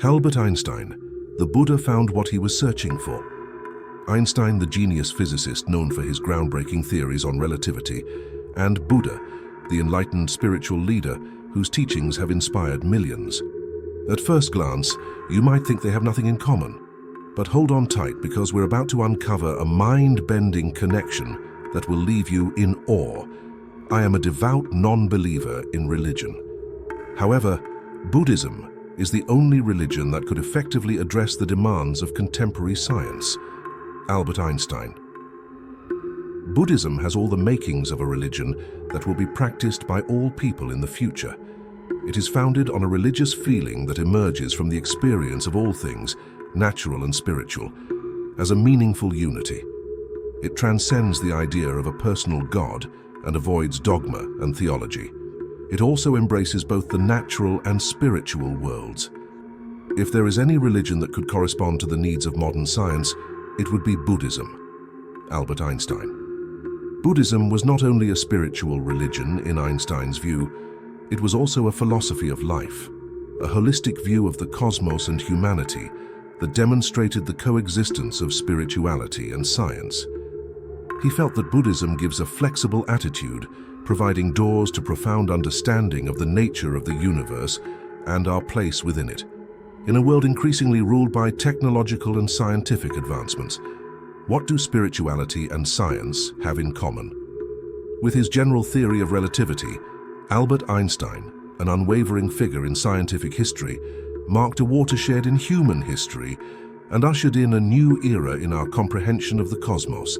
Albert Einstein, the Buddha found what he was searching for. Einstein, the genius physicist known for his groundbreaking theories on relativity, and Buddha, the enlightened spiritual leader whose teachings have inspired millions. At first glance, you might think they have nothing in common, but hold on tight because we're about to uncover a mind-bending connection that will leave you in awe. I am a devout non-believer in religion. However, Buddhism is the only religion that could effectively address the demands of contemporary science. Albert Einstein. Buddhism has all the makings of a religion that will be practiced by all people in the future. It is founded on a religious feeling that emerges from the experience of all things, natural and spiritual, as a meaningful unity. It transcends the idea of a personal God and avoids dogma and theology. It also embraces both the natural and spiritual worlds. If there is any religion that could correspond to the needs of modern science, it would be Buddhism. Albert Einstein. Buddhism was not only a spiritual religion in Einstein's view, it was also a philosophy of life, a holistic view of the cosmos and humanity that demonstrated the coexistence of spirituality and science. He felt that Buddhism gives a flexible attitude, providing doors to profound understanding of the nature of the universe and our place within it. In a world increasingly ruled by technological and scientific advancements, what do spirituality and science have in common? With his general theory of relativity, Albert Einstein, an unwavering figure in scientific history, marked a watershed in human history and ushered in a new era in our comprehension of the cosmos.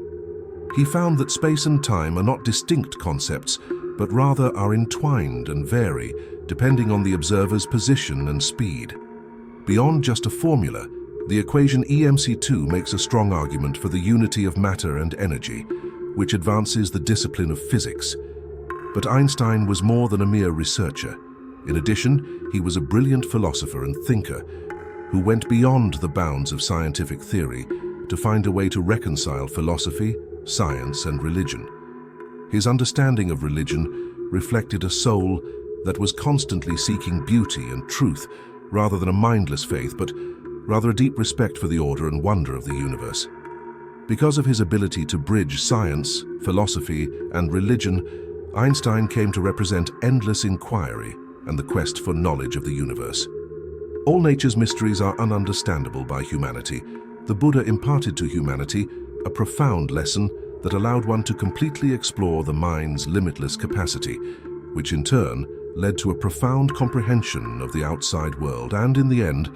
He found that space and time are not distinct concepts, but rather are entwined and vary depending on the observer's position and speed. Beyond just a formula, the equation EMC2 makes a strong argument for the unity of matter and energy, which advances the discipline of physics. But Einstein was more than a mere researcher. In addition, he was a brilliant philosopher and thinker who went beyond the bounds of scientific theory to find a way to reconcile philosophy, science, and religion. His understanding of religion reflected a soul that was constantly seeking beauty and truth, rather than a mindless faith, but rather a deep respect for the order and wonder of the universe. Because of his ability to bridge science, philosophy, and religion, Einstein came to represent endless inquiry and the quest for knowledge of the universe. All nature's mysteries are ununderstandable by humanity. The Buddha imparted to humanity a profound lesson that allowed one to completely explore the mind's limitless capacity, which in turn led to a profound comprehension of the outside world and, in the end,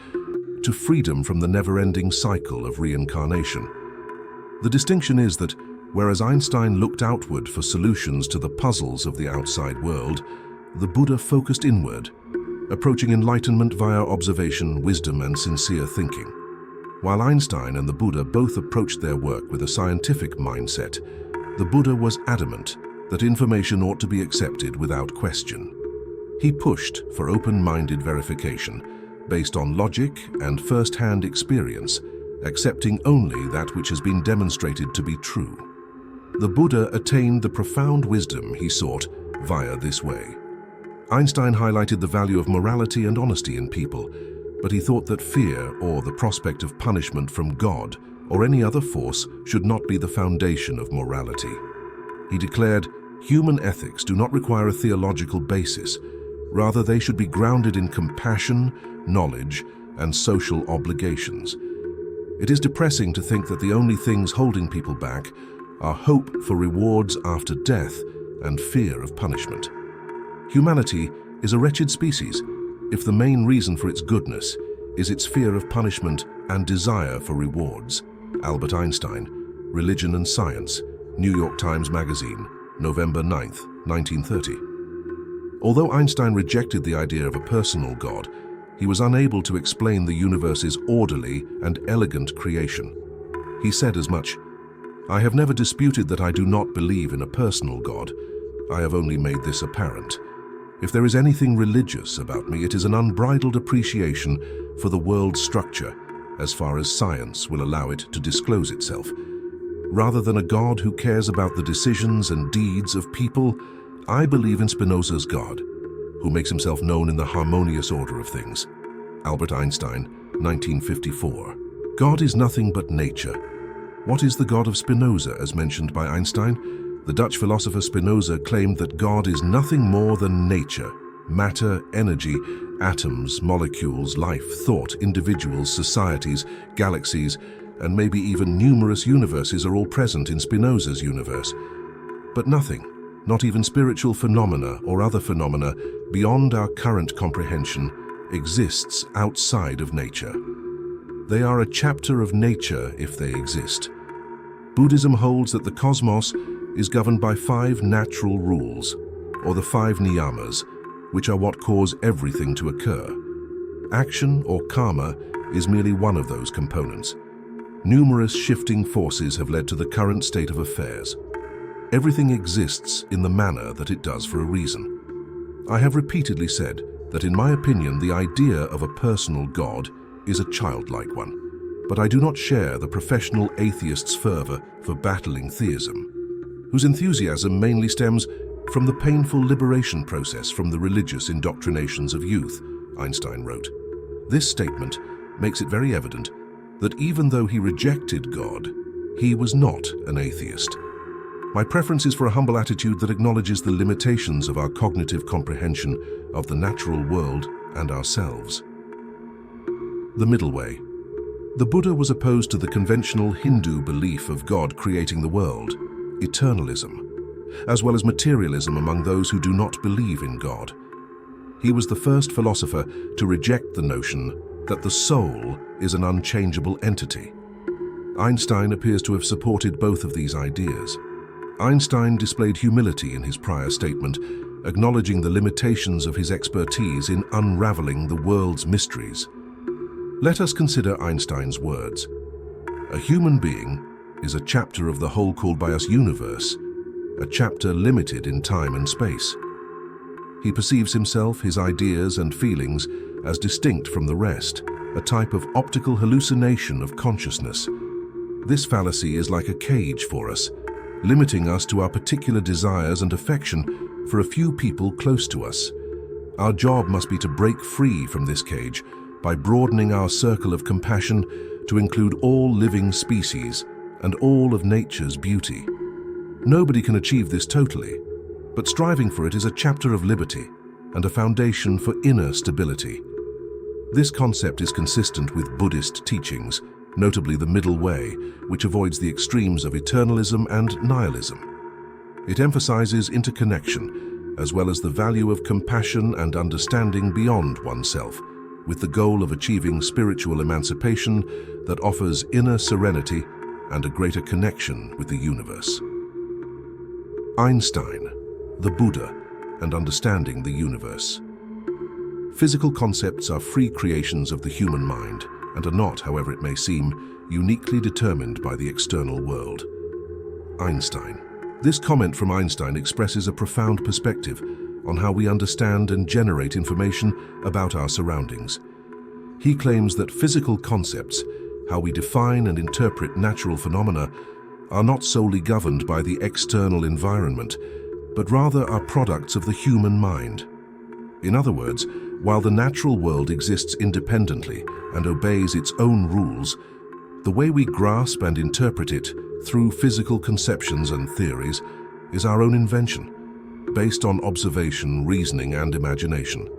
to freedom from the never-ending cycle of reincarnation. The distinction is that, whereas Einstein looked outward for solutions to the puzzles of the outside world, the Buddha focused inward, approaching enlightenment via observation, wisdom, and sincere thinking. While Einstein and the Buddha both approached their work with a scientific mindset, the Buddha was adamant that information ought to be accepted without question. He pushed for open-minded verification, based on logic and first-hand experience, accepting only that which has been demonstrated to be true. The Buddha attained the profound wisdom he sought via this way. Einstein highlighted the value of morality and honesty in people, but he thought that fear or the prospect of punishment from God or any other force should not be the foundation of morality. He declared, human ethics do not require a theological basis. Rather, they should be grounded in compassion, knowledge, and social obligations. It is depressing to think that the only things holding people back are hope for rewards after death and fear of punishment. Humanity is a wretched species if the main reason for its goodness is its fear of punishment and desire for rewards. Albert Einstein, Religion and Science, New York Times Magazine, November 9, 1930. Although Einstein rejected the idea of a personal God, he was unable to explain the universe's orderly and elegant creation. He said as much, "I have never disputed that I do not believe in a personal God. I have only made this apparent. If there is anything religious about me, it is an unbridled appreciation for the world's structure, as far as science will allow it to disclose itself. Rather than a God who cares about the decisions and deeds of people, I believe in Spinoza's God, who makes himself known in the harmonious order of things." Albert Einstein, 1954. God is nothing but nature. What is the God of Spinoza, as mentioned by Einstein? The Dutch philosopher Spinoza claimed that God is nothing more than nature. Matter, energy, atoms, molecules, life, thought, individuals, societies, galaxies, and maybe even numerous universes are all present in Spinoza's universe. But nothing, not even spiritual phenomena or other phenomena beyond our current comprehension, exists outside of nature. They are a chapter of nature if they exist. Buddhism holds that the cosmos is governed by 5 natural rules, or the 5 niyamas, which are what cause everything to occur. Action, or karma, is merely one of those components. Numerous shifting forces have led to the current state of affairs. Everything exists in the manner that it does for a reason. I have repeatedly said that in my opinion the idea of a personal God is a childlike one, but I do not share the professional atheist's fervor for battling theism, whose enthusiasm mainly stems from the painful liberation process from the religious indoctrinations of youth, Einstein wrote. This statement makes it very evident that even though he rejected God, he was not an atheist. My preference is for a humble attitude that acknowledges the limitations of our cognitive comprehension of the natural world and ourselves. The middle way. The Buddha was opposed to the conventional Hindu belief of God creating the world, eternalism, as well as materialism among those who do not believe in God. He was the first philosopher to reject the notion that the soul is an unchangeable entity. Einstein appears to have supported both of these ideas. Einstein displayed humility in his prior statement, acknowledging the limitations of his expertise in unraveling the world's mysteries. Let us consider Einstein's words. A human being is a chapter of the whole called by us universe, a chapter limited in time and space. He perceives himself, his ideas and feelings as distinct from the rest, a type of optical hallucination of consciousness. This fallacy is like a cage for us, limiting us to our particular desires and affection for a few people close to us. Our job must be to break free from this cage by broadening our circle of compassion to include all living species and all of nature's beauty. Nobody can achieve this totally, but striving for it is a chapter of liberty and a foundation for inner stability. This concept is consistent with Buddhist teachings, notably the middle way, which avoids the extremes of eternalism and nihilism. It emphasizes interconnection, as well as the value of compassion and understanding beyond oneself, with the goal of achieving spiritual emancipation that offers inner serenity and a greater connection with the universe. Einstein, the Buddha, and understanding the universe. Physical concepts are free creations of the human mind and are not, however it may seem, uniquely determined by the external world. Einstein. This comment from Einstein expresses a profound perspective on how we understand and generate information about our surroundings. He claims that physical concepts, how we define and interpret natural phenomena, are not solely governed by the external environment, but rather are products of the human mind. In other words, while the natural world exists independently and obeys its own rules, the way we grasp and interpret it through physical conceptions and theories is our own invention, based on observation, reasoning, and imagination.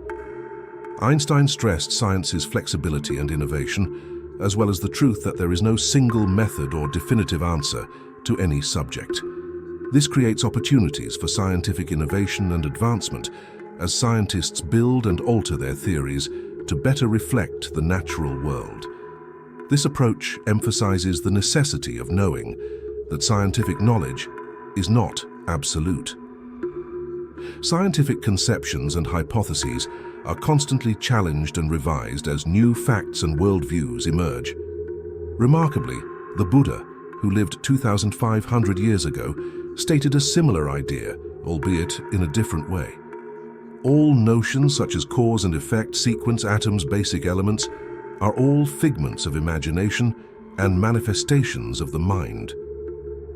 Einstein stressed science's flexibility and innovation, as well as the truth that there is no single method or definitive answer to any subject. This creates opportunities for scientific innovation and advancement as scientists build and alter their theories to better reflect the natural world. This approach emphasizes the necessity of knowing that scientific knowledge is not absolute. Scientific conceptions and hypotheses are constantly challenged and revised as new facts and worldviews emerge. Remarkably, the Buddha, who lived 2,500 years ago, stated a similar idea, albeit in a different way. All notions such as cause and effect, sequence, atoms, basic elements, are all figments of imagination and manifestations of the mind.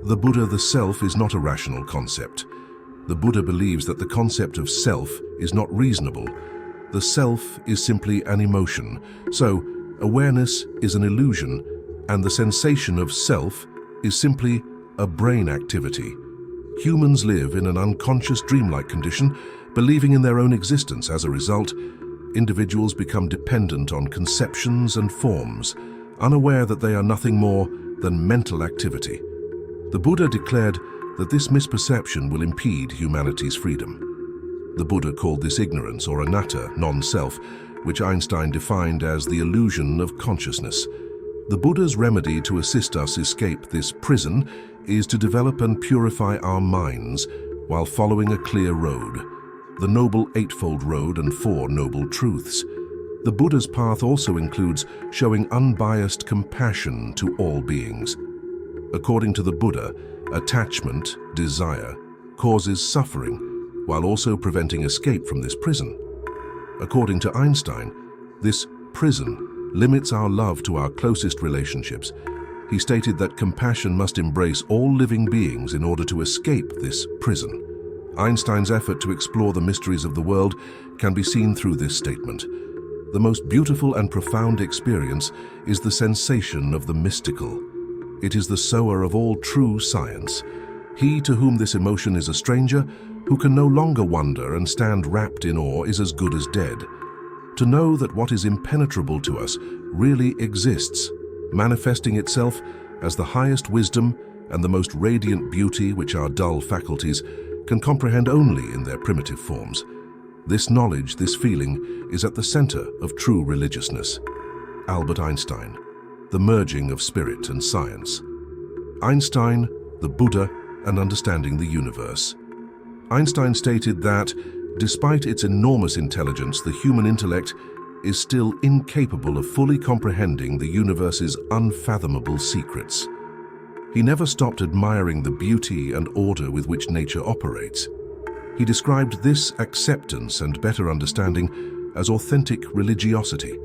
The Buddha, the self, is not a rational concept. The Buddha believes that the concept of self is not reasonable, The self is simply an emotion, so awareness is an illusion, and the sensation of self is simply a brain activity. Humans live in an unconscious dreamlike condition, believing in their own existence. As a result, individuals become dependent on conceptions and forms, unaware that they are nothing more than mental activity. The Buddha declared that this misperception will impede humanity's freedom. The Buddha called this ignorance, or anatta, non-self, which Einstein defined as the illusion of consciousness. The Buddha's remedy to assist us escape this prison is to develop and purify our minds while following a clear road, the Noble Eightfold Road and Four Noble Truths. The Buddha's path also includes showing unbiased compassion to all beings. According to the Buddha, attachment, desire, causes suffering, while also preventing escape from this prison. According to Einstein, this prison limits our love to our closest relationships. He stated that compassion must embrace all living beings in order to escape this prison. Einstein's effort to explore the mysteries of the world can be seen through this statement. The most beautiful and profound experience is the sensation of the mystical. It is the sower of all true science. He to whom this emotion is a stranger, who can no longer wonder and stand wrapped in awe, is as good as dead. To know that what is impenetrable to us really exists, manifesting itself as the highest wisdom and the most radiant beauty which our dull faculties can comprehend only in their primitive forms. This knowledge, this feeling, is at the center of true religiousness. Albert Einstein, The Merging of Spirit and Science. Einstein, the Buddha, and Understanding the Universe. Einstein stated that, despite its enormous intelligence, the human intellect is still incapable of fully comprehending the universe's unfathomable secrets. He never stopped admiring the beauty and order with which nature operates. He described this acceptance and better understanding as authentic religiosity.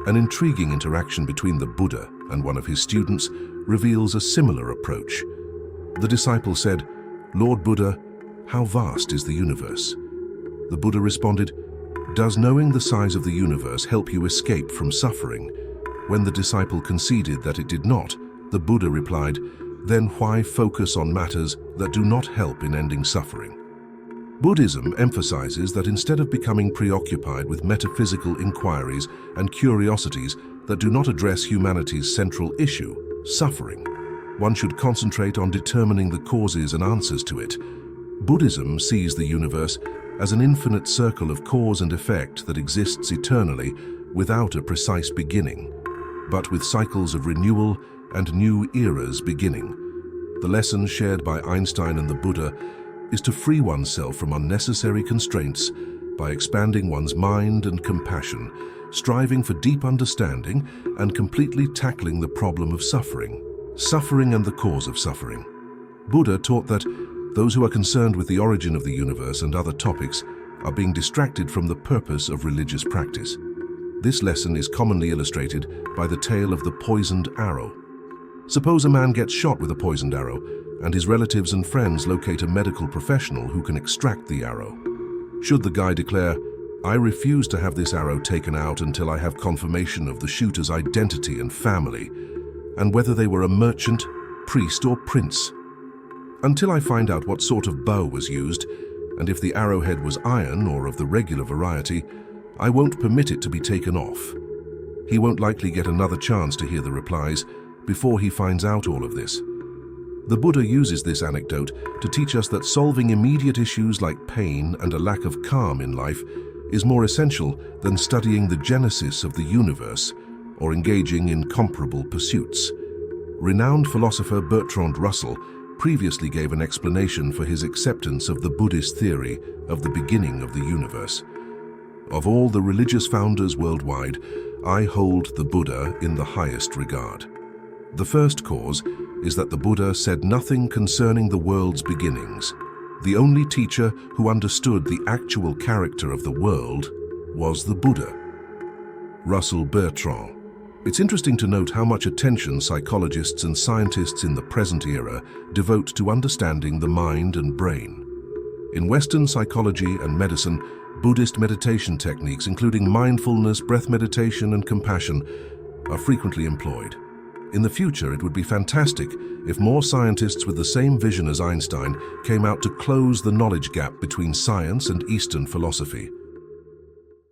An intriguing interaction between the Buddha and one of his students reveals a similar approach. The disciple said, "Lord Buddha, how vast is the universe?" The Buddha responded, "Does knowing the size of the universe help you escape from suffering?" When the disciple conceded that it did not, the Buddha replied, "Then why focus on matters that do not help in ending suffering?" Buddhism emphasizes that instead of becoming preoccupied with metaphysical inquiries and curiosities that do not address humanity's central issue, suffering, one should concentrate on determining the causes and answers to it. Buddhism sees the universe as an infinite circle of cause and effect that exists eternally without a precise beginning, but with cycles of renewal and new eras beginning. The lesson shared by Einstein and the Buddha is to free oneself from unnecessary constraints by expanding one's mind and compassion, striving for deep understanding and completely tackling the problem of suffering and the cause of suffering. Buddha taught that those who are concerned with the origin of the universe and other topics are being distracted from the purpose of religious practice. This lesson is commonly illustrated by the tale of the poisoned arrow. Suppose a man gets shot with a poisoned arrow, and his relatives and friends locate a medical professional who can extract the arrow. Should the guy declare, "I refuse to have this arrow taken out until I have confirmation of the shooter's identity and family, and whether they were a merchant, priest, or prince? Until I find out what sort of bow was used, and if the arrowhead was iron or of the regular variety, I won't permit it to be taken off." He won't likely get another chance to hear the replies before he finds out all of this. The Buddha uses this anecdote to teach us that solving immediate issues like pain and a lack of calm in life is more essential than studying the genesis of the universe or engaging in comparable pursuits. Renowned philosopher Bertrand Russell previously gave an explanation for his acceptance of the Buddhist theory of the beginning of the universe. "Of all the religious founders worldwide, I hold the Buddha in the highest regard. The first cause is that the Buddha said nothing concerning the world's beginnings. The only teacher who understood the actual character of the world was the Buddha." Russell Bertrand. It's interesting to note how much attention psychologists and scientists in the present era devote to understanding the mind and brain. In Western psychology and medicine, Buddhist meditation techniques, including mindfulness, breath meditation, and compassion, are frequently employed. In the future, it would be fantastic if more scientists with the same vision as Einstein came out to close the knowledge gap between science and Eastern philosophy.